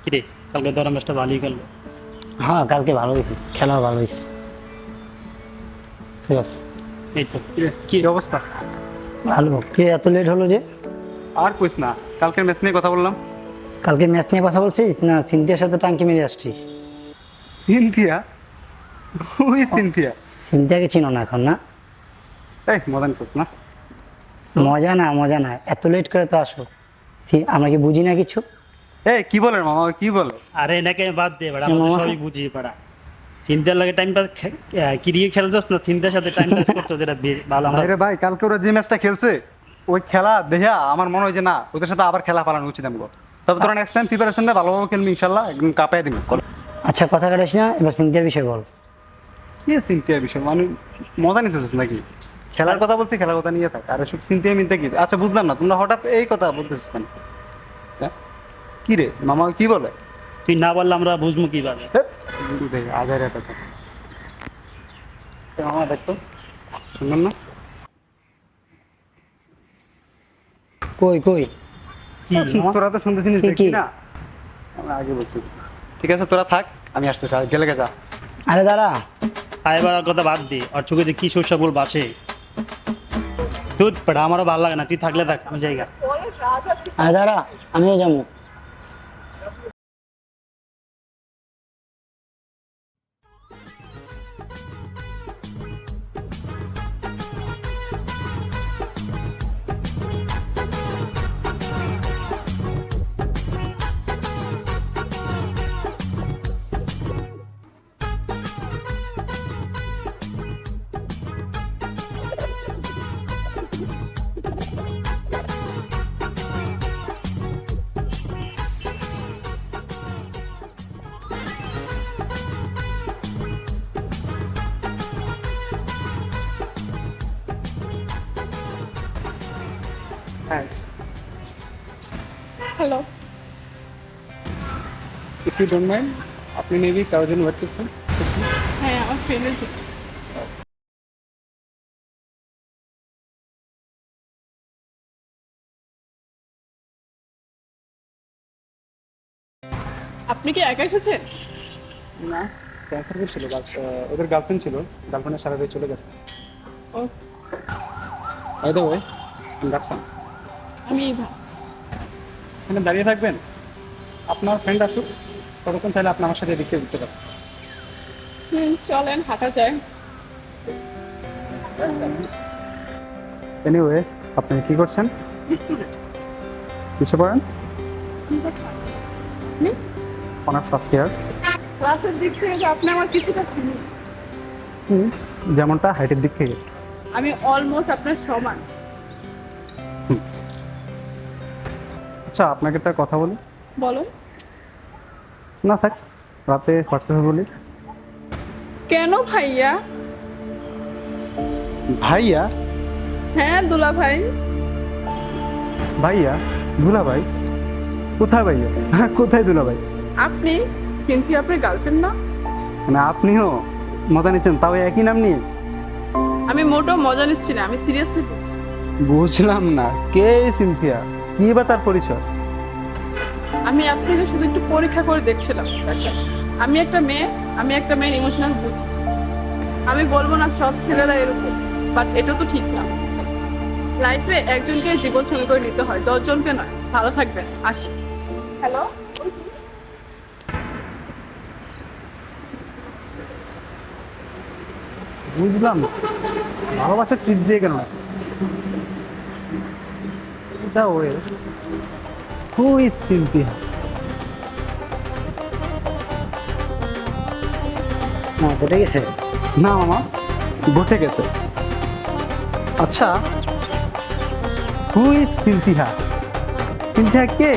কিরে কালকে তোরা ম্যাচটা ভালোই খেললো। হ্যাঁ কালকে ভালো হয়েছে, খেলা ভালো হয়েছে। ঠিক আছে, এই তো কি অবস্থা? ভালো। কে এত লেট হলো যে? আর কইস না, কালকের ম্যাচ নিয়ে কথা বললাম। কালকে ম্যাচ নিয়ে কথা বলছিস না সিনথিয়ার সাথে টাঙ্কি মেরে আসছিস? সিনথিয়া? ওই সিনথিয়া? সিনথিয়াকে চিনো না এখন না? এই মজা নিচ্ছিস না? মজা না, মজা না, এত লেট করে তো আসো। আমরা কি বুঝি না কিছু? এই কি বলেন মামা, কি বলে? আরে এনাকে বাদ দে বাড়া, আমরা তো মামা। সবই বুঝি পাড়া। চিন্তার লাগে টাইম পাস ক্রিকেট খেলছস না, চিন্তার সাথে টাইম পাস করছস, যেটা ভালো। আমরা আরে ভাই কালকে ওরা যে ম্যাচটা খেলছে ওই খেলা দেখা আমার মনে হয় যে না, ওদের সাথে আবার খেলা পালানো উচিত আমগো। তবে তোরা নেক্সট টাইম প্রিপারেশনটা ভালোভাবে খেলবি ইনশাল্লাহ, একদম কাঁপায় দিবি। আচ্ছা কথা কাটাস না, এবার সিনথিয়ার বিষয় বল। কি সিনথিয়ার বিষয় মানে মজা নিতেছিস নাকি? খেলার কথা বলছি, খেলার কথা নিয়ে থাক। আর সব সিনথিয়া মিনতে কি? আচ্ছা বুঝলাম না, তোমরা হঠাৎ এই কথা বলতেছিস কেন? হ্যাঁ? কি রে মামা কি বলে? তুই না বললে আমরা বুঝবো কিভাবে? আজার একটা মামা দেখতো শুনলাম না। কই কই? কি তোরা তো শুনতে চিনিস কি, দেখি কি? না, আমরা আগে বলছি। ঠিক আছে তোরা থাক, আমি আসতেছি, আর গেলে যা। আরে দাঁড়া। আয় বাড়ার কথা বাদ দে, আর চোখে যে কি শস্য বল বাসে দুধ পাড়া, আমারও ভালো লাগে না। তুই থাকলে থাক, আমি জায়গা। আরে দাঁড়া, আমিও যাবো। হ্যাঁ, hello. If you don't mind, আপনি মেবি কারোর জন্য ওয়েট করছেন। হ্যাঁ, আমার ফ্রেন্ডের জন্য। আপনি কি একা এসেছেন? না, ক্যান্সার হয়েছিল, বাট ওদের গার্লফ্রেন্ড ছিল, গার্লফ্রেন্ডের সারা হয়ে চলে গেছে। ও, বাই দ্য ওয়ে, রাখসাম আমি ইভা। এখানে দাঁড়িয়ে থাকবেন, আপনার ফ্রেন্ড আসুক, ততক্ষণ চাইলে আপনি আমার সাথে এদিকে দিতে পারেন। চলেন হাঁটা যায়। এনিওয়ে, আপনি কি করছেন? স্টুডেন্ট। কিছু পড়েন? Honours first year. ক্লাসের দিক থেকে তো আপনি আমার কিছুটা চিনি। যেমনটা হাইটের দিক থেকে। আমি অলমোস্ট আপনার সমান। আচ্ছা আপনাকে একটা কথা বলি। বলো। না থাক, রাতে হোয়াটসঅ্যাপে বলি। কেন ভাইয়া? ভাইয়া? হ্যাঁ দুলা ভাই। ভাইয়া? দুলা ভাই? কোথায় ভাইয়া? হ্যাঁ কোথায় দুলা ভাই? আপনি সিনথিয়া আপনার গার্লফ্রেন্ড না? মানে আপনিও মজা নিচ্ছেন, তাও একই নাম নিয়ে? আমি মোটেও মজা নিচ্ছি না, আমি সিরিয়াসলি বলছি। বুঝলাম না, কে এই সিনথিয়া? কি বা তার পরিচয়? আমি আপনাকে শুধু একটু পরীক্ষা করে দেখছিলাম। আচ্ছা, আমি একটা মেয়ের ইমোশনাল বুঝি। আমি বলবো না সব ছেলেরা এরকম, বাট এটা তো ঠিক না। লাইফে একজনকে জীবন সঙ্গী করে নিতে হয়, 10 জনকে নয়। ভালো থাকবেন, আসি। হ্যালো। বুঝলাম না, ভালোবাসার ট্রিট দিয়ে কেন? এটা ওয়ে হু ইজ সিনথিয়া? না কেটে গেছে। না মামা, ঘটে গেছে। আচ্ছা who is Cynthia? Cynthia K?